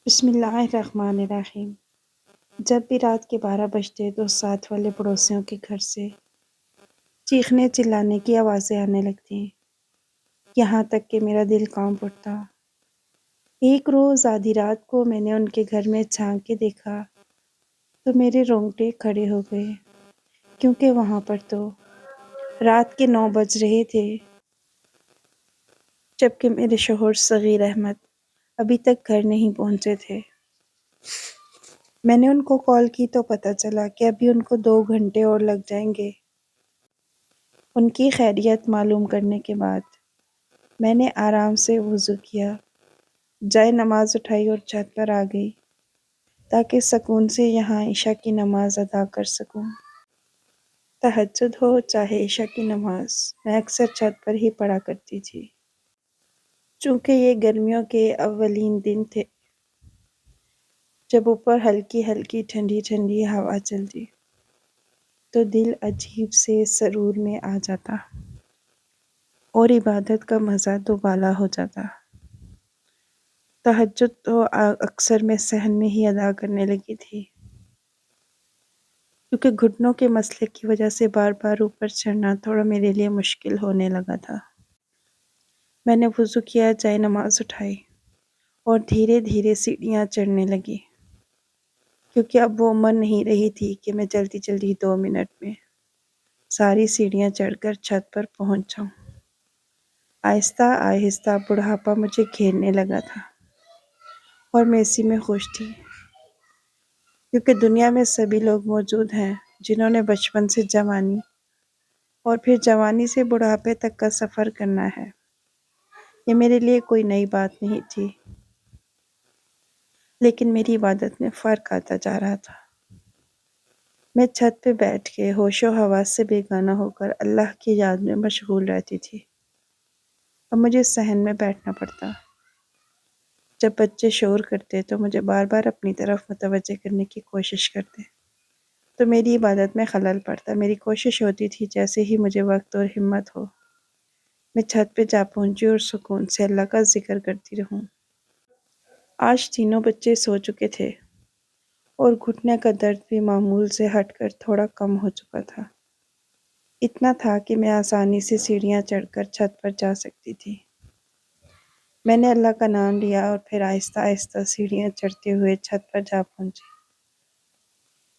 بسم اللہ الرحمن الرحیم۔ جب بھی رات کے 12 بجتے تو ساتھ والے پڑوسیوں کے گھر سے چیخنے چلانے کی آوازیں آنے لگتی، یہاں تک کہ میرا دل کانپ اٹھتا۔ ایک روز آدھی رات کو میں نے ان کے گھر میں جھانک کے دیکھا تو میرے رونگٹے کھڑے ہو گئے، کیونکہ وہاں پر تو رات کے 9 بج رہے تھے، جبکہ میرے شوہر صغیر احمد ابھی تک گھر نہیں پہنچے تھے۔ میں نے ان کو کال کی تو پتہ چلا کہ ابھی ان کو 2 گھنٹے اور لگ جائیں گے۔ ان کی خیریت معلوم کرنے کے بعد میں نے آرام سے وضو کیا، جائے نماز اٹھائی اور چھت پر آ گئی تاکہ سکون سے یہاں عشاء کی نماز ادا کر سکوں۔ تہجد ہو چاہے عشاء کی نماز میں اکثر چھت پر ہی پڑھا کرتی تھی، چونکہ یہ گرمیوں کے اولین دن تھے جب اوپر ہلکی ہلکی ٹھنڈی ٹھنڈی ہوا چلتی تو دل عجیب سے سرور میں آ جاتا اور عبادت کا مزہ دوبالا ہو جاتا۔ تہجد تو اکثر میں صحن میں ہی ادا کرنے لگی تھی، کیونکہ گھٹنوں کے مسئلے کی وجہ سے بار بار اوپر چڑھنا تھوڑا میرے لیے مشکل ہونے لگا تھا۔ میں نے وضو کیا، جائے نماز اٹھائی اور دھیرے دھیرے سیڑھیاں چڑھنے لگی، کیونکہ اب وہ عمر نہیں رہی تھی کہ میں جلدی جلدی 2 منٹ میں ساری سیڑھیاں چڑھ کر چھت پر پہنچ جاؤں۔ آہستہ آہستہ بڑھاپا مجھے گھیرنے لگا تھا اور میں اسی میں خوش تھی، کیونکہ دنیا میں سبھی لوگ موجود ہیں جنہوں نے بچپن سے جوانی اور پھر جوانی سے بڑھاپے تک کا سفر کرنا ہے۔ یہ میرے لیے کوئی نئی بات نہیں تھی، لیکن میری عبادت میں فرق آتا جا رہا تھا۔ میں چھت پہ بیٹھ کے ہوش و حواس سے بیگانہ ہو کر اللہ کی یاد میں مشغول رہتی تھی۔ اب مجھے صحن میں بیٹھنا پڑتا۔ جب بچے شور کرتے تو مجھے بار بار اپنی طرف متوجہ کرنے کی کوشش کرتے تو میری عبادت میں خلل پڑتا۔ میری کوشش ہوتی تھی جیسے ہی مجھے وقت اور ہمت ہو میں چھت پہ جا پہنچی اور سکون سے اللہ کا ذکر کرتی رہوں۔ آج تینوں بچے سو چکے تھے اور گھٹنے کا درد بھی معمول سے ہٹ کر تھوڑا کم ہو چکا تھا۔ اتنا تھا کہ میں آسانی سے سیڑھیاں چڑھ کر چھت پر جا سکتی تھی۔ میں نے اللہ کا نام لیا اور پھر آہستہ آہستہ سیڑھیاں چڑھتے ہوئے چھت پر جا پہنچی۔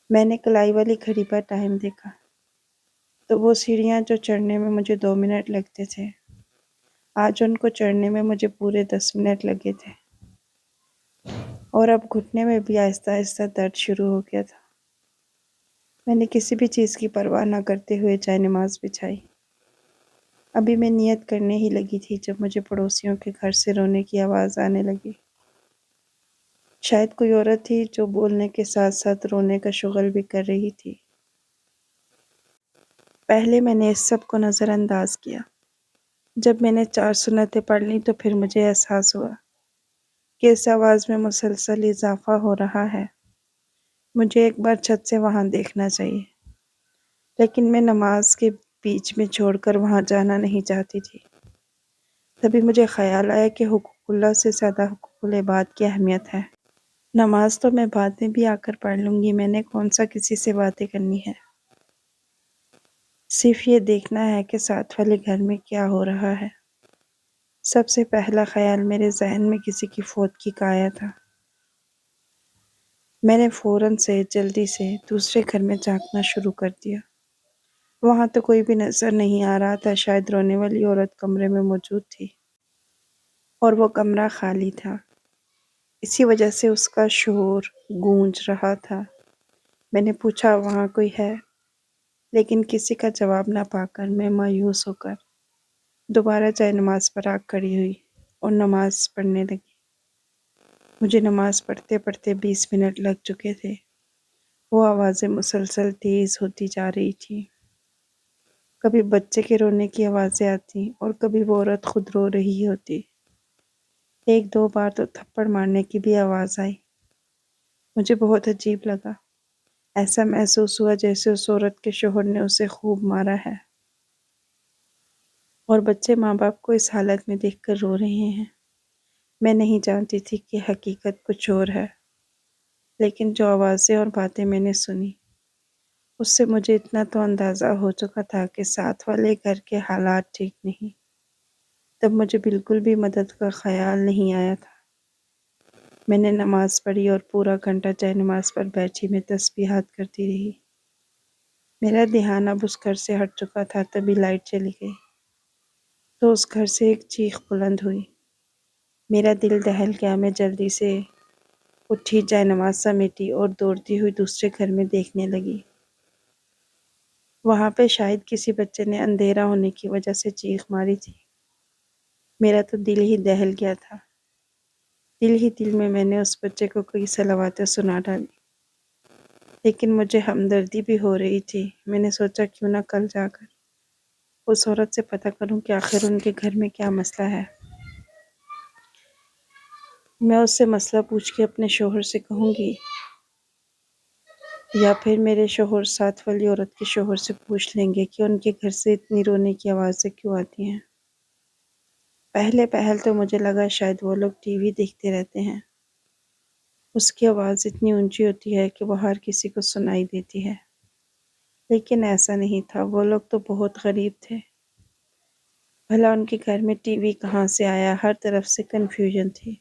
میں نے کلائی والی گھڑی پر ٹائم دیکھا تو وہ سیڑھیاں جو چڑھنے میں مجھے 2 منٹ لگتے تھے، آج ان کو چڑھنے میں مجھے پورے 10 منٹ لگے تھے، اور اب گھٹنے میں بھی آہستہ آہستہ درد شروع ہو گیا تھا۔ میں نے کسی بھی چیز کی پرواہ نہ کرتے ہوئے جائے نماز بچھائی۔ ابھی میں نیت کرنے ہی لگی تھی جب مجھے پڑوسیوں کے گھر سے رونے کی آواز آنے لگی۔ شاید کوئی عورت تھی جو بولنے کے ساتھ ساتھ رونے کا شغل بھی کر رہی تھی۔ پہلے میں نے اس سب کو نظر انداز کیا۔ جب میں نے 4 سنتیں پڑھ لیں تو پھر مجھے احساس ہوا کہ اس آواز میں مسلسل اضافہ ہو رہا ہے۔ مجھے ایک بار چھت سے وہاں دیکھنا چاہیے، لیکن میں نماز کے بیچ میں چھوڑ کر وہاں جانا نہیں چاہتی تھی۔ تبھی مجھے خیال آیا کہ حقوق اللہ سے زیادہ حقوق العباد کی اہمیت ہے۔ نماز تو میں بعد میں بھی آ کر پڑھ لوں گی، میں نے کون سا کسی سے باتیں کرنی ہے، صرف یہ دیکھنا ہے کہ ساتھ والے گھر میں کیا ہو رہا ہے۔ سب سے پہلا خیال میرے ذہن میں کسی کی فوتگی کا آیا تھا۔ میں نے فوراً سے جلدی سے دوسرے گھر میں جھانکنا شروع کر دیا۔ وہاں تو کوئی بھی نظر نہیں آ رہا تھا، شاید رونے والی عورت کمرے میں موجود تھی اور وہ کمرہ خالی تھا، اسی وجہ سے اس کا شور گونج رہا تھا۔ میں نے پوچھا وہاں کوئی ہے، لیکن کسی کا جواب نہ پا کر میں مایوس ہو کر دوبارہ جائے نماز پر آ کھڑی ہوئی اور نماز پڑھنے لگی۔ مجھے نماز پڑھتے پڑھتے 20 منٹ لگ چکے تھے۔ وہ آوازیں مسلسل تیز ہوتی جا رہی تھی، کبھی بچے کے رونے کی آوازیں آتی اور کبھی وہ عورت خود رو رہی ہوتی۔ 1-2 بار تو تھپڑ مارنے کی بھی آواز آئی۔ مجھے بہت عجیب لگا، ایسا محسوس ہوا جیسے اس عورت کے شوہر نے اسے خوب مارا ہے، اور بچے ماں باپ کو اس حالت میں دیکھ کر رو رہے ہیں۔ میں نہیں جانتی تھی کہ حقیقت کچھ اور ہے، لیکن جو آوازیں اور باتیں میں نے سنی اس سے مجھے اتنا تو اندازہ ہو چکا تھا کہ ساتھ والے گھر کے حالات ٹھیک نہیں۔ تب مجھے بالکل بھی مدد کا خیال نہیں آیا تھا۔ میں نے نماز پڑھی اور پورا گھنٹہ جائے نماز پر بیٹھی میں تسبیحات کرتی رہی۔ میرا دھیان اب اس گھر سے ہٹ چکا تھا۔ تبھی لائٹ چلی گئی تو اس گھر سے ایک چیخ بلند ہوئی۔ میرا دل دہل گیا۔ میں جلدی سے اٹھی، جائے نماز سمیٹی اور دوڑتی ہوئی دوسرے گھر میں دیکھنے لگی۔ وہاں پہ شاید کسی بچے نے اندھیرا ہونے کی وجہ سے چیخ ماری تھی۔ میرا تو دل ہی دہل گیا تھا۔ دل ہی دل میں نے اس بچے کو کئی صلواتیں سنا ڈالی، لیکن مجھے ہمدردی بھی ہو رہی تھی۔ میں نے سوچا کیوں نہ کل جا کر اس عورت سے پتہ کروں کہ آخر ان کے گھر میں کیا مسئلہ ہے۔ میں اس سے مسئلہ پوچھ کے اپنے شوہر سے کہوں گی، یا پھر میرے شوہر ساتھ والی عورت کے شوہر سے پوچھ لیں گے کہ ان کے گھر سے اتنی رونے کی آوازیں کیوں آتی ہیں۔ پہل تو مجھے لگا شاید وہ لوگ ٹی وی دیکھتے رہتے ہیں، اس کی آواز اتنی اونچی ہوتی ہے کہ وہ ہر کسی کو سنائی دیتی ہے۔ لیکن ایسا نہیں تھا، وہ لوگ تو بہت غریب تھے۔ بھلا ان کے گھر میں ٹی وی کہاں سے آیا؟ ہر طرف سے کنفیوژن تھی۔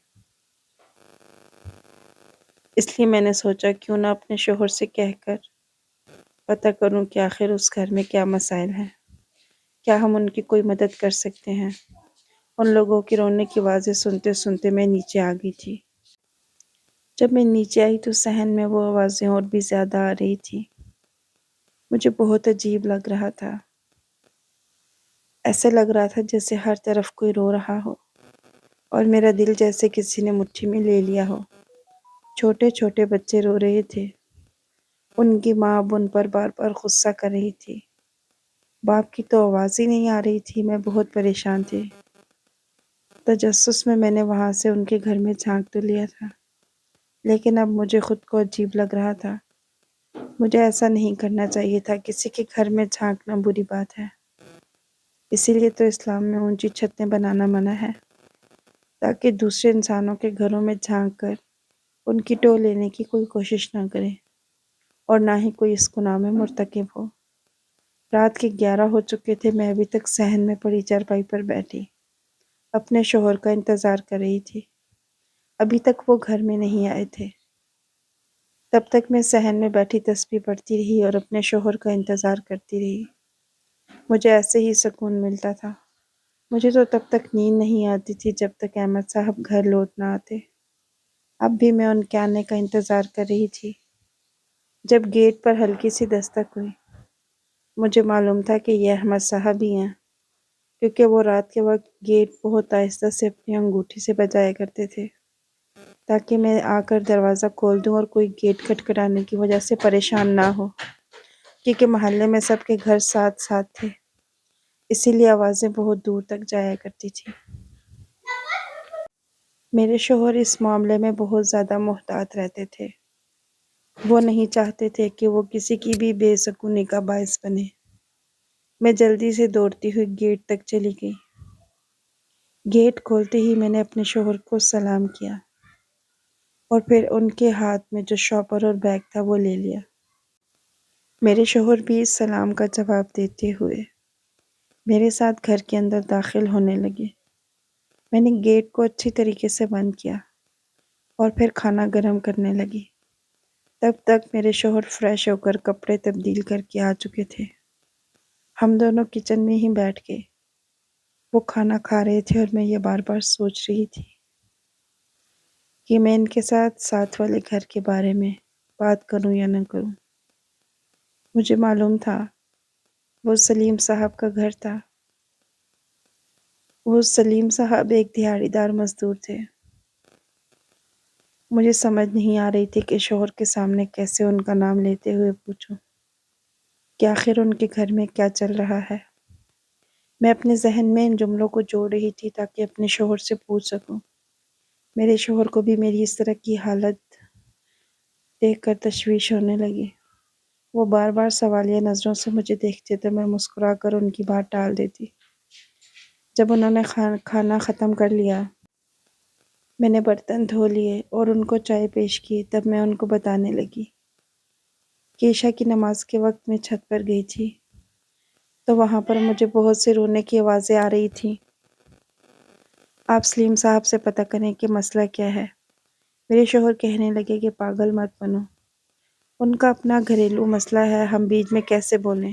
اس لیے میں نے سوچا کیوں نہ اپنے شوہر سے کہہ کر پتہ کروں کہ آخر اس گھر میں کیا مسائل ہیں، کیا ہم ان کی کوئی مدد کر سکتے ہیں۔ ان لوگوں کی رونے کی آوازیں سنتے سنتے میں نیچے آ گئی تھی۔ جب میں نیچے آئی تو صحن میں وہ آوازیں اور بھی زیادہ آ رہی تھی۔ مجھے بہت عجیب لگ رہا تھا۔ ایسے لگ رہا تھا جیسے ہر طرف کوئی رو رہا ہو اور میرا دل جیسے کسی نے مٹھی میں لے لیا ہو۔ چھوٹے چھوٹے بچے رو رہے تھے۔ ان کی ماں اب ان پر بار بار غصہ کر رہی تھی۔ باپ کی تو آواز ہی نہیں آ رہی تھی۔ میں بہت پریشان تھی۔ تجسس میں نے وہاں سے ان کے گھر میں جھانک تو لیا تھا، لیکن اب مجھے خود کو عجیب لگ رہا تھا۔ مجھے ایسا نہیں کرنا چاہیے تھا۔ کسی کے گھر میں جھانکنا بری بات ہے۔ اسی لیے تو اسلام میں اونچی چھتیں بنانا منع ہے، تاکہ دوسرے انسانوں کے گھروں میں جھانک کر ان کی ٹو لینے کی کوئی کوشش نہ کرے، اور نہ ہی کوئی اس گناہ میں مرتکب ہو۔ رات کے 11 ہو چکے تھے۔ میں ابھی تک صحن میں پڑی چارپائی پر بیٹھی اپنے شوہر کا انتظار کر رہی تھی۔ ابھی تک وہ گھر میں نہیں آئے تھے۔ تب تک میں صحن میں بیٹھی تسبیح پڑھتی رہی اور اپنے شوہر کا انتظار کرتی رہی۔ مجھے ایسے ہی سکون ملتا تھا۔ مجھے تو تب تک نیند نہیں آتی تھی جب تک احمد صاحب گھر لوٹ نہ آتے۔ اب بھی میں ان کے آنے کا انتظار کر رہی تھی۔ جب گیٹ پر ہلکی سی دستک ہوئی، مجھے معلوم تھا کہ یہ احمد صاحب ہی ہیں، کیونکہ وہ رات کے وقت گیٹ بہت آہستہ سے اپنی انگوٹھی سے بجایا کرتے تھے، تاکہ میں آ کر دروازہ کھول دوں اور کوئی گیٹ کھٹکھٹانے کی وجہ سے پریشان نہ ہو، کیونکہ محلے میں سب کے گھر ساتھ ساتھ تھے، اسی لیے آوازیں بہت دور تک جایا کرتی تھی۔ میرے شوہر اس معاملے میں بہت زیادہ محتاط رہتے تھے۔ وہ نہیں چاہتے تھے کہ وہ کسی کی بھی بے سکونی کا باعث بنے۔ میں جلدی سے دوڑتی ہوئی گیٹ تک چلی گئی۔ گیٹ کھولتے ہی میں نے اپنے شوہر کو سلام کیا اور پھر ان کے ہاتھ میں جو شاپر اور بیگ تھا وہ لے لیا۔ میرے شوہر بھی اس سلام کا جواب دیتے ہوئے میرے ساتھ گھر کے اندر داخل ہونے لگے۔ میں نے گیٹ کو اچھی طریقے سے بند کیا اور پھر کھانا گرم کرنے لگی۔ تب تک میرے شوہر فریش ہو کر کپڑے تبدیل کر کے آ چکے تھے۔ ہم دونوں کچن میں ہی بیٹھ گئے۔ وہ کھانا کھا رہے تھے اور میں یہ بار بار سوچ رہی تھی کہ میں ان کے ساتھ والے گھر کے بارے میں بات کروں یا نہ کروں۔ مجھے معلوم تھا وہ سلیم صاحب کا گھر تھا۔ وہ سلیم صاحب ایک دیہڑی دار مزدور تھے۔ مجھے سمجھ نہیں آ رہی تھی کہ شوہر کے سامنے کیسے ان کا نام لیتے ہوئے پوچھوں کہ آخر ان کے گھر میں کیا چل رہا ہے۔ میں اپنے ذہن میں ان جملوں کو جوڑ رہی تھی تاکہ اپنے شوہر سے پوچھ سکوں۔ میرے شوہر کو بھی میری اس طرح کی حالت دیکھ کر تشویش ہونے لگی۔ وہ بار بار سوالیہ نظروں سے مجھے دیکھتے تو میں مسکرا کر ان کی بات ٹال دیتی۔ جب انہوں نے کھانا ختم کر لیا میں نے برتن دھو لیے اور ان کو چائے پیش کی۔ تب میں ان کو بتانے لگی کہ عشاء کی نماز کے وقت میں چھت پر گئی تھی تو وہاں پر مجھے بہت سے رونے کی آوازیں آ رہی تھیں۔ آپ سلیم صاحب سے پتہ کریں کہ مسئلہ کیا ہے۔ میرے شوہر کہنے لگے کہ پاگل مت بنو، ان کا اپنا گھریلو مسئلہ ہے، ہم بیچ میں کیسے بولیں؟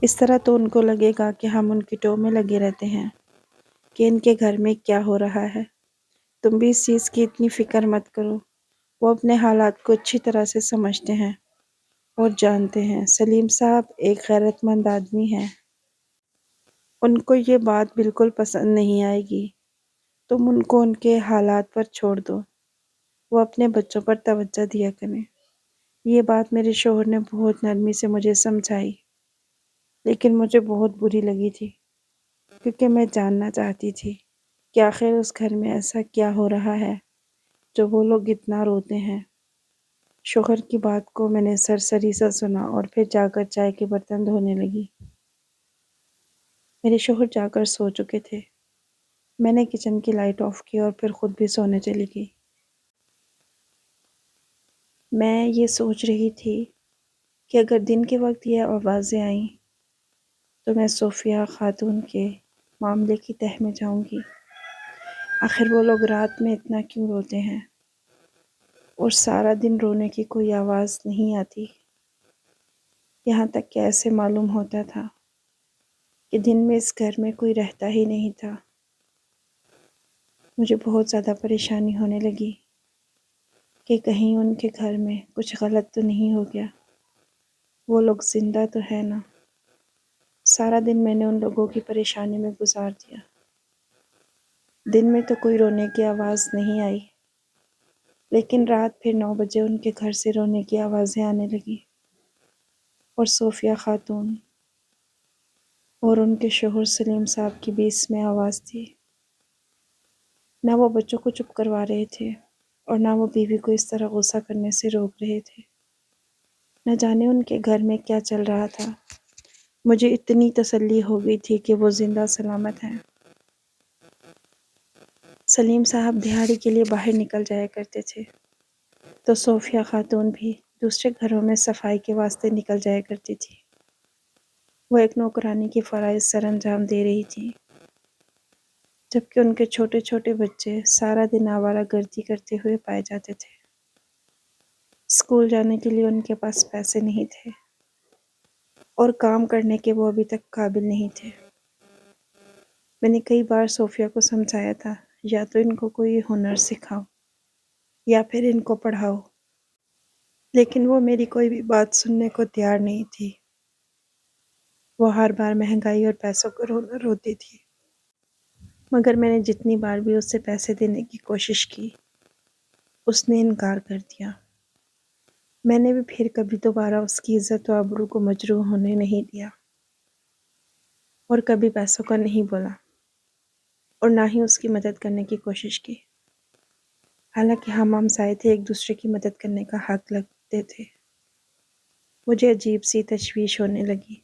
اس طرح تو ان کو لگے گا کہ ہم ان کی ٹو میں لگے رہتے ہیں کہ ان کے گھر میں کیا ہو رہا ہے۔ تم بھی اس چیز کی اتنی فکر مت کرو، وہ اپنے حالات کو اچھی طرح سے سمجھتے ہیں اور جانتے ہیں۔ سلیم صاحب ایک غیرت مند آدمی ہیں، ان کو یہ بات بالکل پسند نہیں آئے گی۔ تم ان کو ان کے حالات پر چھوڑ دو، وہ اپنے بچوں پر توجہ دیا کریں۔ یہ بات میرے شوہر نے بہت نرمی سے مجھے سمجھائی، لیکن مجھے بہت بری لگی تھی کیونکہ میں جاننا چاہتی تھی کہ آخر اس گھر میں ایسا کیا ہو رہا ہے جو وہ لوگ اتنا روتے ہیں۔ شوہر کی بات کو میں نے سرسری سا سنا اور پھر جا کر چائے کے برتن دھونے لگی۔ میرے شوہر جا کر سو چکے تھے۔ میں نے کچن کی لائٹ آف کی اور پھر خود بھی سونے چلی گئی۔ میں یہ سوچ رہی تھی کہ اگر دن کے وقت یہ آوازیں آئیں تو میں صوفیہ خاتون کے معاملے کی تہہ میں جاؤں گی۔ آخر وہ لوگ رات میں اتنا کیوں روتے ہیں اور سارا دن رونے کی کوئی آواز نہیں آتی؟ یہاں تک کہ ایسے معلوم ہوتا تھا کہ دن میں اس گھر میں کوئی رہتا ہی نہیں تھا۔ مجھے بہت زیادہ پریشانی ہونے لگی کہ کہیں ان کے گھر میں کچھ غلط تو نہیں ہو گیا، وہ لوگ زندہ تو ہے نا۔ سارا دن میں نے ان لوگوں کی پریشانی میں گزار دیا۔ دن میں تو کوئی رونے کی آواز نہیں آئی، لیکن رات پھر 9 بجے ان کے گھر سے رونے کی آوازیں آنے لگی، اور صوفیہ خاتون اور ان کے شوہر سلیم صاحب کی بھی اس میں آواز تھی۔ نہ وہ بچوں کو چپ کروا رہے تھے اور نہ وہ بیوی کو اس طرح غصہ کرنے سے روک رہے تھے۔ نہ جانے ان کے گھر میں کیا چل رہا تھا۔ مجھے اتنی تسلی ہو گئی تھی کہ وہ زندہ سلامت ہیں۔ سلیم صاحب دہاڑی کے لیے باہر نکل جایا کرتے تھے تو صوفیہ خاتون بھی دوسرے گھروں میں صفائی کے واسطے نکل جایا کرتی تھی۔ وہ ایک نوکرانی کی فرائض سر انجام دے رہی تھی، جبکہ ان کے چھوٹے چھوٹے بچے سارا دن آوارہ گردی کرتے ہوئے پائے جاتے تھے۔ اسکول جانے کے لیے ان کے پاس پیسے نہیں تھے اور کام کرنے کے وہ ابھی تک قابل نہیں تھے۔ میں نے کئی بار صوفیہ کو سمجھایا تھا یا تو ان کو کوئی ہنر سکھاؤ یا پھر ان کو پڑھاؤ، لیکن وہ میری کوئی بھی بات سننے کو تیار نہیں تھی۔ وہ ہر بار مہنگائی اور پیسوں کو روتی تھی، مگر میں نے جتنی بار بھی اس سے پیسے دینے کی کوشش کی اس نے انکار کر دیا۔ میں نے بھی پھر کبھی دوبارہ اس کی عزت و آبرو کو مجروح ہونے نہیں دیا اور کبھی پیسوں کا نہیں بولا اور نہ ہی اس کی مدد کرنے کی کوشش کی، حالانکہ ہم ہمسائے تھے، ایک دوسرے کی مدد کرنے کا حق رکھتے تھے۔ مجھے عجیب سی تشویش ہونے لگی،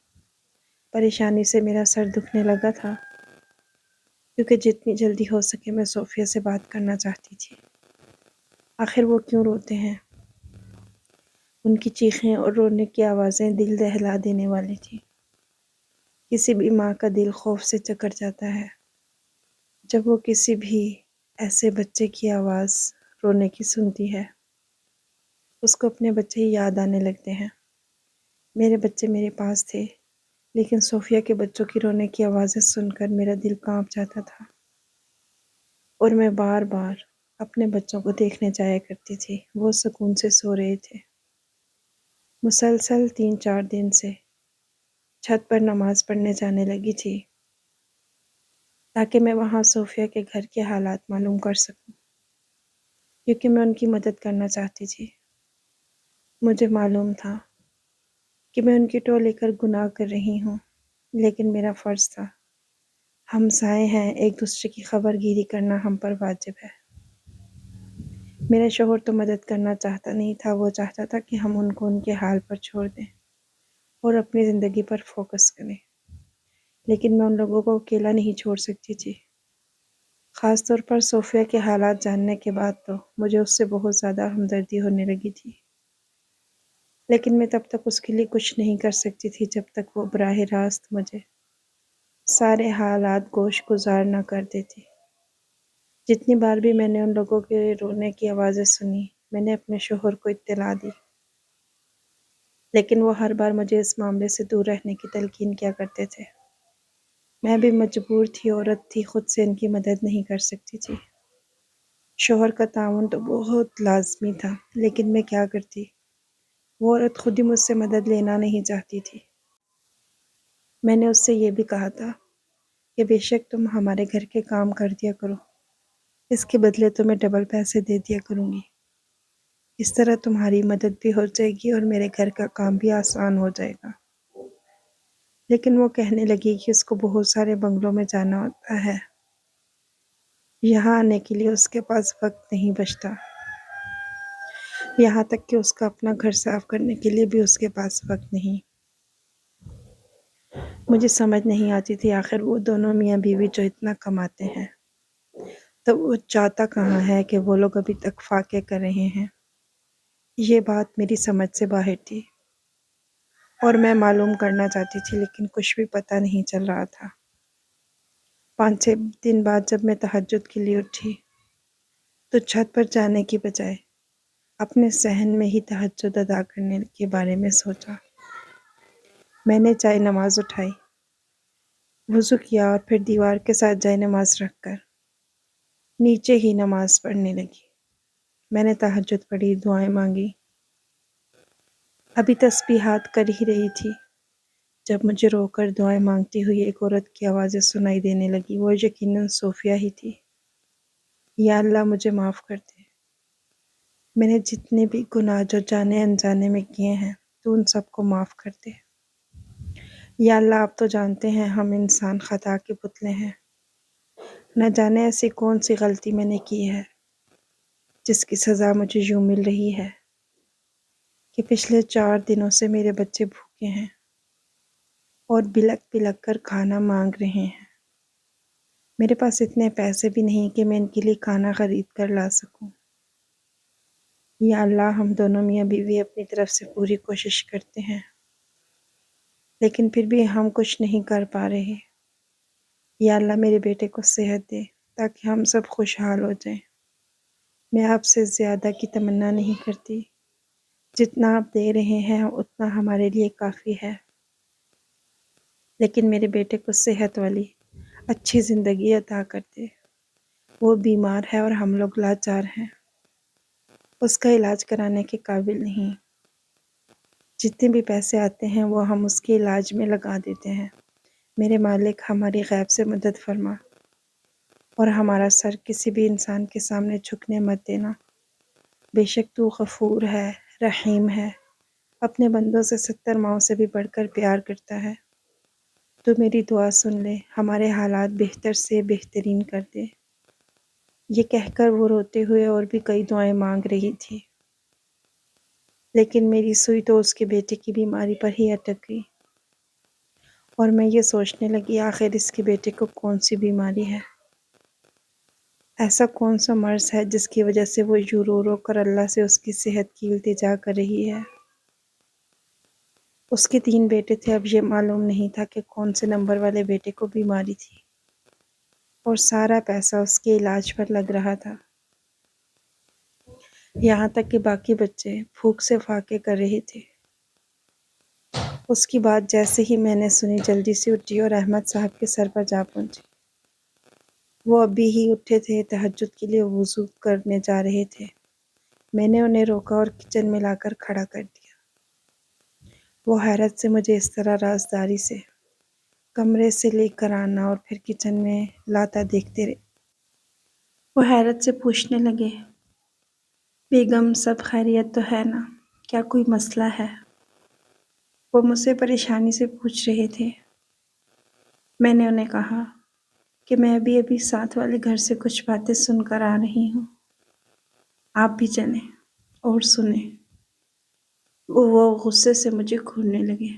پریشانی سے میرا سر دکھنے لگا تھا، کیونکہ جتنی جلدی ہو سکے میں صوفیہ سے بات کرنا چاہتی تھی۔ آخر وہ کیوں روتے ہیں؟ ان کی چیخیں اور رونے کی آوازیں دل دہلا دینے والی تھی۔ کسی بھی ماں کا دل خوف سے جکڑ جاتا ہے جب وہ کسی بھی ایسے بچے کی آواز رونے کی سنتی ہے۔ اس کو اپنے بچے ہی یاد آنے لگتے ہیں۔ میرے بچے میرے پاس تھے، لیکن صوفیہ کے بچوں کی رونے کی آوازیں سن کر میرا دل کانپ جاتا تھا اور میں بار بار اپنے بچوں کو دیکھنے جایا کرتی تھی۔ وہ سکون سے سو رہے تھے۔ مسلسل 3-4 دن سے چھت پر نماز پڑھنے جانے لگی تھی تاکہ میں وہاں صوفیہ کے گھر کے حالات معلوم کر سکوں، کیونکہ میں ان کی مدد کرنا چاہتی تھی۔ مجھے معلوم تھا کہ میں ان کی ٹو لے کر گناہ کر رہی ہوں، لیکن میرا فرض تھا۔ ہم سائے ہیں، ایک دوسرے کی خبر گیری کرنا ہم پر واجب ہے۔ میرا شوہر تو مدد کرنا چاہتا نہیں تھا، وہ چاہتا تھا کہ ہم ان کو ان کے حال پر چھوڑ دیں اور اپنی زندگی پر فوکس کریں، لیکن میں ان لوگوں کو اکیلا نہیں چھوڑ سکتی تھی۔ خاص طور پر صوفیہ کے حالات جاننے کے بعد تو مجھے اس سے بہت زیادہ ہمدردی ہونے لگی تھی، لیکن میں تب تک اس کے لیے کچھ نہیں کر سکتی تھی جب تک وہ براہ راست مجھے سارے حالات گوش گزار نہ کر دیتی۔ جتنی بار بھی میں نے ان لوگوں کے رونے کی آوازیں سنی، میں نے اپنے شوہر کو اطلاع دی، لیکن وہ ہر بار مجھے اس معاملے سے دور رہنے کی تلقین کیا کرتے تھے۔ میں بھی مجبور تھی، عورت تھی، خود سے ان کی مدد نہیں کر سکتی تھی۔ شوہر کا تعاون تو بہت لازمی تھا، لیکن میں کیا کرتی؟ وہ عورت خود ہی مجھ سے مدد لینا نہیں چاہتی تھی۔ میں نے اس سے یہ بھی کہا تھا کہ بے شک تم ہمارے گھر کے کام کر دیا کرو، اس کے بدلے تمہیں ڈبل پیسے دے دیا کروں گی، اس طرح تمہاری مدد بھی ہو جائے گی اور میرے گھر کا کام بھی آسان ہو جائے گا۔ لیکن وہ کہنے لگی کہ اس کو بہت سارے بنگلوں میں جانا ہوتا ہے، یہاں آنے کے لیے اس کے پاس وقت نہیں بچتا، یہاں تک کہ اس کا اپنا گھر صاف کرنے کے لیے بھی اس کے پاس وقت نہیں۔ مجھے سمجھ نہیں آتی تھی آخر وہ دونوں میاں بیوی جو اتنا کماتے ہیں تو وہ جاتا کہاں ہے کہ وہ لوگ ابھی تک فاقے کر رہے ہیں۔ یہ بات میری سمجھ سے باہر تھی اور میں معلوم کرنا چاہتی تھی، لیکن کچھ بھی پتہ نہیں چل رہا تھا۔ 5-6 دن بعد جب میں تہجد کے لیے اٹھی تو چھت پر جانے کی بجائے اپنے صحن میں ہی تہجد ادا کرنے کے بارے میں سوچا۔ میں نے جائے نماز اٹھائی، وضو کیا اور پھر دیوار کے ساتھ جائے نماز رکھ کر نیچے ہی نماز پڑھنے لگی۔ میں نے تہجد پڑھی، دعائیں مانگی، ابھی تسبیحات کر ہی رہی تھی جب مجھے رو کر دعائیں مانگتی ہوئی ایک عورت کی آوازیں سنائی دینے لگی۔ وہ یقیناً صوفیہ ہی تھی۔ یا اللہ مجھے معاف کر دے، میں نے جتنے بھی گناہ جو جانے انجانے میں کیے ہیں تو ان سب کو معاف کر دے۔ یا اللہ آپ تو جانتے ہیں ہم انسان خطا کے پتلے ہیں، نہ جانے ایسی کون سی غلطی میں نے کی ہے جس کی سزا مجھے یوں مل رہی ہے کہ پچھلے 4 دنوں سے میرے بچے بھوکے ہیں اور بلک بلک کر کھانا مانگ رہے ہیں۔ میرے پاس اتنے پیسے بھی نہیں کہ میں ان کے لیے کھانا خرید کر لا سکوں۔ یا اللہ ہم دونوں میاں بیوی اپنی طرف سے پوری کوشش کرتے ہیں، لیکن پھر بھی ہم کچھ نہیں کر پا رہے۔ یا اللہ میرے بیٹے کو صحت دے تاکہ ہم سب خوشحال ہو جائیں۔ میں آپ سے زیادہ کی تمنا نہیں کرتی، جتنا آپ دے رہے ہیں اتنا ہمارے لیے کافی ہے، لیکن میرے بیٹے کو صحت والی اچھی زندگی عطا کر دے۔ وہ بیمار ہے اور ہم لوگ لاچار ہیں، اس کا علاج کرانے کے قابل نہیں۔ جتنے بھی پیسے آتے ہیں وہ ہم اس کے علاج میں لگا دیتے ہیں۔ میرے مالک ہماری غیب سے مدد فرما اور ہمارا سر کسی بھی انسان کے سامنے جھکنے مت دینا۔ بے شک تو غفور ہے، رحیم ہے، اپنے بندوں سے 70 ماؤں سے بھی بڑھ کر پیار کرتا ہے۔ تو میری دعا سن لے، ہمارے حالات بہتر سے بہترین کر دے۔ یہ کہہ کر وہ روتے ہوئے اور بھی کئی دعائیں مانگ رہی تھی، لیکن میری سوئی تو اس کے بیٹے کی بیماری پر ہی اٹک گئی اور میں یہ سوچنے لگی آخر اس کے بیٹے کو کون سی بیماری ہے، ایسا کون سا مرض ہے جس کی وجہ سے وہ یوں رو رو کر اللہ سے اس کی صحت کی التجا کر رہی ہے۔ اس کے 3 بیٹے تھے، اب یہ معلوم نہیں تھا کہ کون سے نمبر والے بیٹے کو بیماری تھی، اور سارا پیسہ اس کے علاج پر لگ رہا تھا، یہاں تک کہ باقی بچے بھوک سے فاقے کر رہے تھے۔ اس کی بات جیسے ہی میں نے سنی جلدی سے اٹھی اور احمد صاحب کے سر پر جا پہنچی۔ وہ ابھی ہی اٹھے تھے، تہجد کے لیے وضو کرنے جا رہے تھے۔ میں نے انہیں روکا اور کچن میں لا کر کھڑا کر دیا۔ وہ حیرت سے مجھے اس طرح رازداری سے کمرے سے لے کر آنا اور پھر کچن میں لاتا دیکھتے رہے۔ وہ حیرت سے پوچھنے لگے، بیگم سب خیریت تو ہے نا؟ کیا کوئی مسئلہ ہے؟ وہ مجھ سے پریشانی سے پوچھ رہے تھے۔ میں نے انہیں کہا کہ میں ابھی ساتھ والے گھر سے کچھ باتیں سن کر آ رہی ہوں، آپ بھی چلیں اور سنیں۔ وہ غصے سے مجھے گھورنے لگے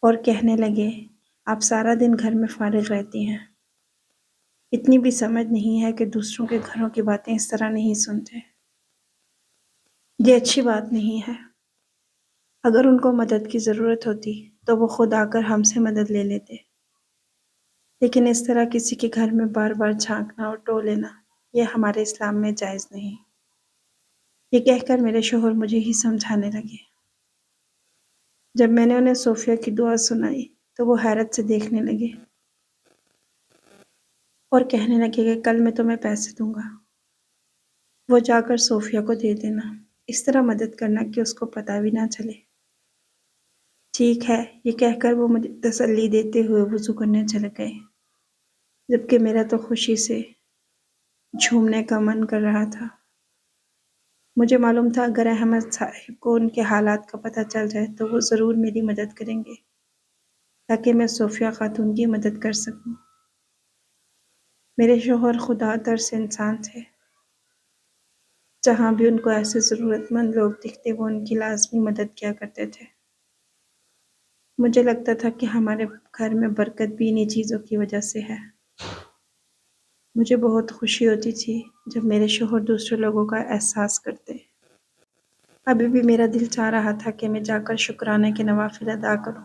اور کہنے لگے، آپ سارا دن گھر میں فارغ رہتی ہیں، اتنی بھی سمجھ نہیں ہے کہ دوسروں کے گھروں کی باتیں اس طرح نہیں سنتے۔ یہ اچھی بات نہیں ہے۔ اگر ان کو مدد کی ضرورت ہوتی تو وہ خود آ کر ہم سے مدد لے لیتے، لیکن اس طرح کسی کے گھر میں بار بار جھانکنا اور ٹو لینا یہ ہمارے اسلام میں جائز نہیں۔ یہ کہہ کر میرے شوہر مجھے ہی سمجھانے لگے۔ جب میں نے انہیں صوفیہ کی دعا سنائی تو وہ حیرت سے دیکھنے لگے اور کہنے لگے کہ کل میں تمہیں پیسے دوں گا، وہ جا کر صوفیہ کو دے دینا، اس طرح مدد کرنا کہ اس کو پتہ بھی نہ چلے۔ ٹھیک ہے، یہ کہہ کر وہ مجھے تسلی دیتے ہوئے وضو کرنے چلے گئے، جبکہ میرا تو خوشی سے جھومنے کا من کر رہا تھا۔ مجھے معلوم تھا اگر احمد صاحب کو ان کے حالات کا پتہ چل جائے تو وہ ضرور میری مدد کریں گے تاکہ میں صوفیہ خاتون کی مدد کر سکوں۔ میرے شوہر خدا ترس انسان تھے۔ جہاں بھی ان کو ایسے ضرورت مند لوگ دکھتے وہ ان کی لازمی مدد کیا کرتے تھے۔ مجھے لگتا تھا کہ ہمارے گھر میں برکت بھی انہی چیزوں کی وجہ سے ہے۔ مجھے بہت خوشی ہوتی تھی جب میرے شوہر دوسرے لوگوں کا احساس کرتے۔ ابھی بھی میرا دل چاہ رہا تھا کہ میں جا کر شکرانے کے نوافل ادا کروں۔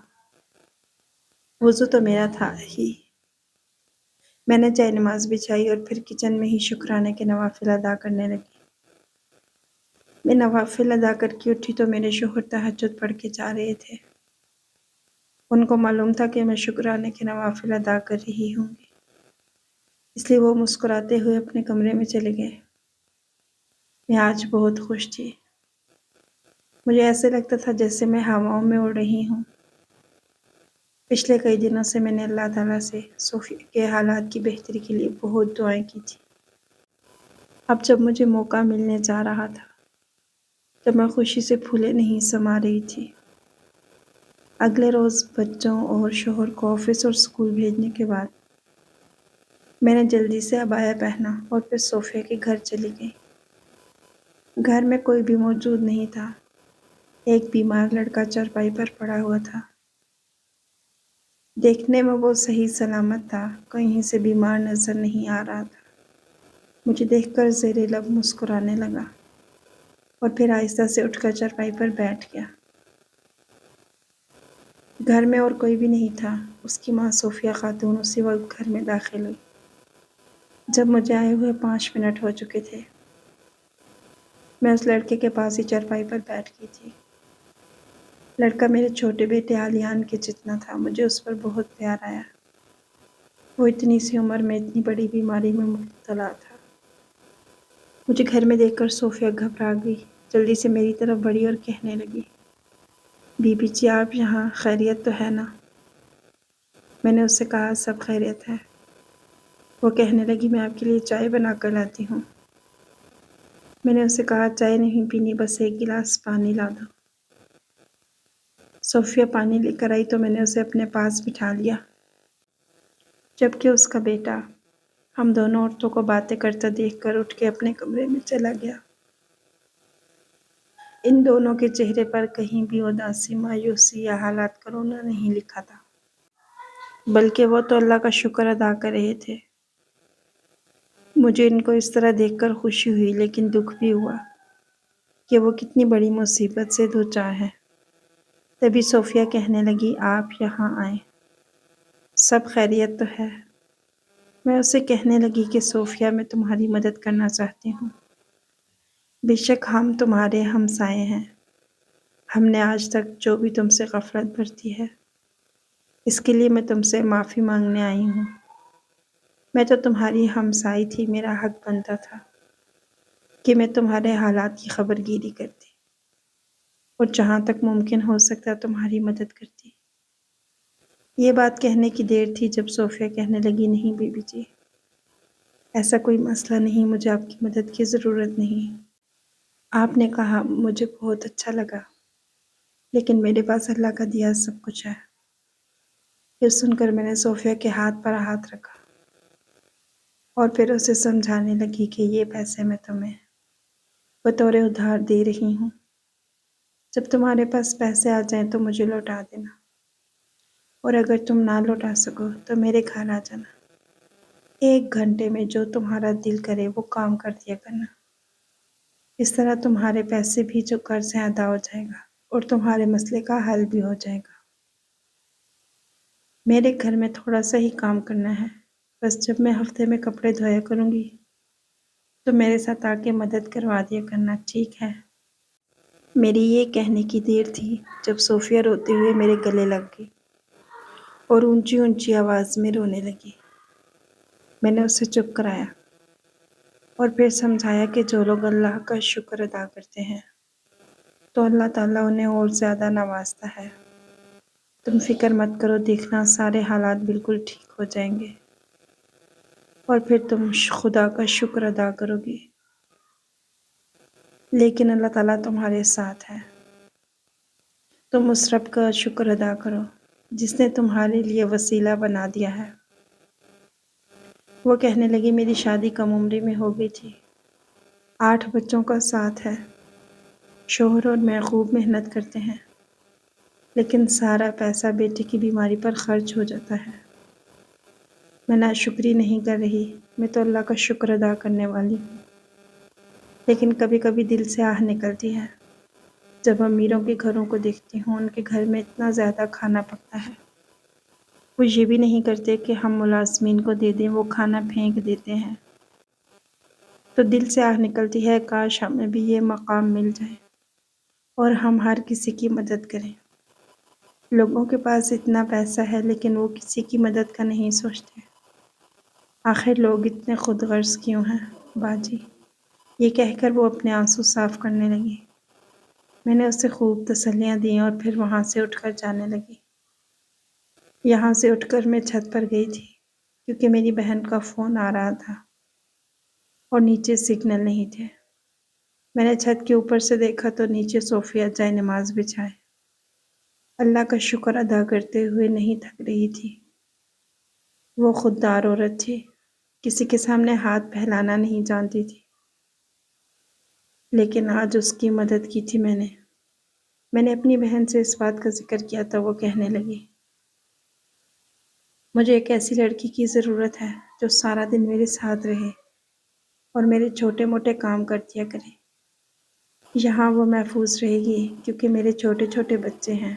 وضو تو میرا تھا ہی۔ میں نے چائے نماز بچھائی اور پھر کچن میں ہی شکرانے کے نوافل ادا کرنے لگی۔ میں نوافل ادا کر کے اٹھی تو میرے شوہر تہجد پڑھ کے جا رہے تھے۔ ان کو معلوم تھا کہ میں شکرانے کے نوافل ادا کر رہی ہوں گی، اس لیے وہ مسکراتے ہوئے اپنے کمرے میں چلے گئے۔ میں آج بہت خوش تھی۔ مجھے ایسے لگتا تھا جیسے میں ہواؤں میں اڑ رہی ہوں۔ پچھلے کئی دنوں سے میں نے اللہ تعالیٰ سے صوفیہ کے حالات کی بہتری کے لیے بہت دعائیں کی تھی۔ اب جب مجھے موقع ملنے جا رہا تھا تو میں خوشی سے پھولے نہیں سما رہی تھی۔ اگلے روز بچوں اور شوہر کو آفس اور اسکول بھیجنے کے بعد میں نے جلدی سے عبایا پہنا اور پھر صوفیہ کے گھر چلی گئی۔ گھر میں کوئی بھی موجود نہیں تھا۔ ایک بیمار لڑکا چارپائی پر پڑا ہوا تھا۔ دیکھنے میں وہ صحیح سلامت تھا، کہیں سے بیمار نظر نہیں آ رہا تھا۔ مجھے دیکھ کر زیر لب مسکرانے لگا اور پھر آہستہ سے اٹھ کر چارپائی پر بیٹھ گیا۔ گھر میں اور کوئی بھی نہیں تھا۔ اس کی ماں صوفیہ خاتون اسی وقت گھر میں داخل ہوئی جب مجھے آئے ہوئے 5 منٹ ہو چکے تھے۔ میں اس لڑکے کے پاس ہی چارپائی پر بیٹھ گئی تھی۔ لڑکا میرے چھوٹے بیٹے علیان کے جتنا تھا۔ مجھے اس پر بہت پیار آیا۔ وہ اتنی سی عمر میں اتنی بڑی بیماری میں مبتلا تھا۔ مجھے گھر میں دیکھ کر صوفیہ گھبرا گئی، جلدی سے میری طرف بڑھی اور کہنے لگی، بی بی جی آپ یہاں، خیریت تو ہے نا؟ میں نے اس سے کہا سب خیریت ہے۔ وہ کہنے لگی میں آپ کے لیے چائے بنا کر لاتی ہوں۔ میں نے اسے کہا چائے نہیں پینی، بس ایک گلاس پانی لا دو۔ صوفیہ پانی لے کر آئی تو میں نے اسے اپنے پاس بٹھا لیا، جبکہ اس کا بیٹا ہم دونوں عورتوں کو باتیں کرتا دیکھ کر اٹھ کے اپنے کمرے میں چلا گیا۔ ان دونوں کے چہرے پر کہیں بھی اداسی، مایوسی یا حالات کا رونا نہیں لکھا تھا، بلکہ وہ تو اللہ کا شکر ادا کر رہے تھے۔ مجھے ان کو اس طرح دیکھ کر خوشی ہوئی لیکن دکھ بھی ہوا کہ وہ کتنی بڑی مصیبت سے دوچار ہیں۔ تبھی صوفیہ کہنے لگی آپ یہاں آئیں، سب خیریت تو ہے؟ میں اسے کہنے لگی کہ صوفیہ میں تمہاری مدد کرنا چاہتی ہوں۔ بے شک ہم تمہارے ہمسائے ہیں۔ ہم نے آج تک جو بھی تم سے غفلت برتی ہے اس کے لیے میں تم سے معافی مانگنے آئی ہوں۔ میں تو تمہاری ہمسائی تھی، میرا حق بنتا تھا کہ میں تمہارے حالات کی خبر گیری کرتی اور جہاں تک ممکن ہو سکتا تمہاری مدد کرتی۔ یہ بات کہنے کی دیر تھی جب صوفیہ کہنے لگی نہیں بی بی جی، ایسا کوئی مسئلہ نہیں، مجھے آپ کی مدد کی ضرورت نہیں۔ آپ نے کہا مجھے بہت اچھا لگا، لیکن میرے پاس اللہ کا دیا سب کچھ ہے۔ یہ سن کر میں نے صوفیہ کے ہاتھ پر ہاتھ رکھا اور پھر اسے سمجھانے لگی کہ یہ پیسے میں تمہیں بطور ادھار دے رہی ہوں، جب تمہارے پاس پیسے آ جائیں تو مجھے لوٹا دینا، اور اگر تم نہ لوٹا سکو تو میرے گھر آ جانا۔ 1 گھنٹے میں جو تمہارا دل کرے وہ کام کر دیا کرنا۔ اس طرح تمہارے پیسے بھی جو قرض ہیں ادا ہو جائے گا اور تمہارے مسئلے کا حل بھی ہو جائے گا۔ میرے گھر میں تھوڑا سا ہی کام کرنا ہے، بس جب میں ہفتے میں کپڑے دھویا کروں گی تو میرے ساتھ آ کے مدد کروا دیا کرنا، ٹھیک ہے؟ میری یہ کہنے کی دیر تھی جب صوفیہ روتے ہوئے میرے گلے لگ گئی اور اونچی اونچی آواز میں رونے لگی۔ میں نے اسے چپ کرایا اور پھر سمجھایا کہ جو لوگ اللہ کا شکر ادا کرتے ہیں تو اللہ تعالیٰ انہیں اور زیادہ نوازتا ہے۔ تم فکر مت کرو، دیکھنا سارے حالات بالکل ٹھیک ہو جائیں گے اور پھر تم خدا کا شکر ادا کرو گی۔ لیکن اللہ تعالیٰ تمہارے ساتھ ہے۔ تم اس رب کا شکر ادا کرو جس نے تمہارے لیے وسیلہ بنا دیا ہے۔ وہ کہنے لگی میری شادی کم عمری میں ہو گئی تھی، 8 بچوں کا ساتھ ہے، شوہر اور میں خوب محنت کرتے ہیں، لیکن سارا پیسہ بیٹے کی بیماری پر خرچ ہو جاتا ہے۔ میں ناشکری نہیں کر رہی، میں تو اللہ کا شکر ادا کرنے والی ہوں، لیکن کبھی کبھی دل سے آہ نکلتی ہے جب امیروں کے گھروں کو دیکھتی ہوں، ان کے گھر میں اتنا زیادہ کھانا پکتا ہے، وہ یہ بھی نہیں کرتے کہ ہم ملازمین کو دے دیں، وہ کھانا پھینک دیتے ہیں۔ تو دل سے آہ نکلتی ہے کاش ہمیں بھی یہ مقام مل جائے اور ہم ہر کسی کی مدد کریں۔ لوگوں کے پاس اتنا پیسہ ہے لیکن وہ کسی کی مدد کا نہیں سوچتے۔ آخر لوگ اتنے خود غرض کیوں ہیں باجی؟ یہ کہہ کر وہ اپنے آنسو صاف کرنے لگی۔ میں نے اسے خوب تسلیاں دیں اور پھر وہاں سے اٹھ کر جانے لگی۔ یہاں سے اٹھ کر میں چھت پر گئی تھی کیونکہ میری بہن کا فون آ رہا تھا اور نیچے سگنل نہیں تھے۔ میں نے چھت کے اوپر سے دیکھا تو نیچے صوفیہ جائے نماز بچھائے اللہ کا شکر ادا کرتے ہوئے نہیں تھک رہی تھی۔ وہ خوددار عورت تھی، کسی کے سامنے ہاتھ پھیلانا نہیں جانتی تھی، لیکن آج اس کی مدد کی تھی میں نے اپنی بہن سے اس بات کا ذکر کیا تو وہ کہنے لگی مجھے ایک ایسی لڑکی کی ضرورت ہے جو سارا دن میرے ساتھ رہے اور میرے چھوٹے موٹے کام کر دیا کرے۔ یہاں وہ محفوظ رہے گی کیونکہ میرے چھوٹے چھوٹے بچے ہیں،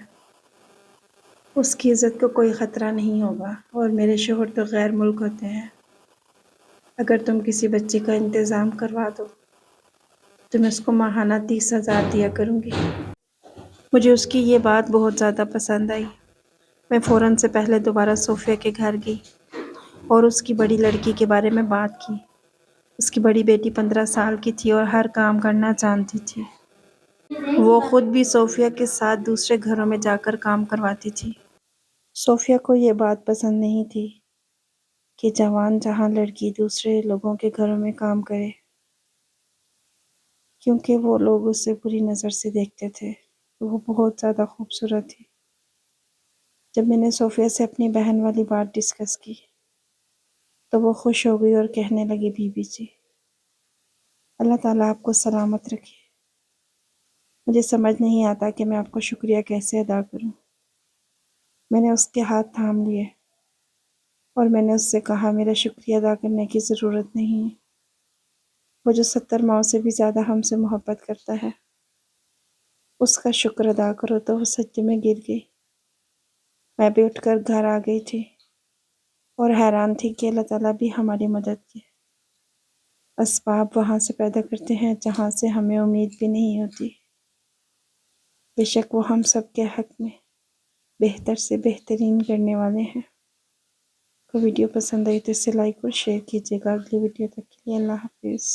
اس کی عزت کو کوئی خطرہ نہیں ہوگا، اور میرے شوہر تو غیر ملک ہوتے ہیں۔ اگر تم کسی بچے کا انتظام کروا دو تو میں اس کو ماہانہ 30,000 دیا کروں گی۔ مجھے اس کی یہ بات بہت زیادہ پسند آئی۔ میں فوراً سے پہلے دوبارہ صوفیہ کے گھر گئی اور اس کی بڑی لڑکی کے بارے میں بات کی۔ اس کی بڑی بیٹی 15 سال کی تھی اور ہر کام کرنا جانتی تھی۔ وہ خود بھی صوفیہ کے ساتھ دوسرے گھروں میں جا کر کام کرواتی تھی۔ صوفیہ کو یہ بات پسند نہیں تھی کہ جوان جہاں لڑکی دوسرے لوگوں کے گھروں میں کام کرے، کیونکہ وہ لوگ اسے بری نظر سے دیکھتے تھے۔ وہ بہت زیادہ خوبصورت تھی۔ جب میں نے صوفیہ سے اپنی بہن والی بات ڈسکس کی تو وہ خوش ہو گئی اور کہنے لگی بی بی جی، اللہ تعالیٰ آپ کو سلامت رکھے۔ مجھے سمجھ نہیں آتا کہ میں آپ کو شکریہ کیسے ادا کروں۔ میں نے اس کے ہاتھ تھام لیے اور میں نے اس سے کہا میرا شکریہ ادا کرنے کی ضرورت نہیں ہے، وہ جو 70 ماؤں سے بھی زیادہ ہم سے محبت کرتا ہے اس کا شکر ادا کرو۔ تو وہ سجدے میں گر گئی۔ میں بھی اٹھ کر گھر آ گئی تھی اور حیران تھی کہ اللہ تعالیٰ بھی ہماری مدد کے اسباب وہاں سے پیدا کرتے ہیں جہاں سے ہمیں امید بھی نہیں ہوتی۔ بے شک وہ ہم سب کے حق میں بہتر سے بہترین کرنے والے ہیں۔ کو ویڈیو پسند آئی تو اسے لائک اور شیئر کیجیے گا۔ اگلی ویڈیو تک کے لیے اللہ حافظ۔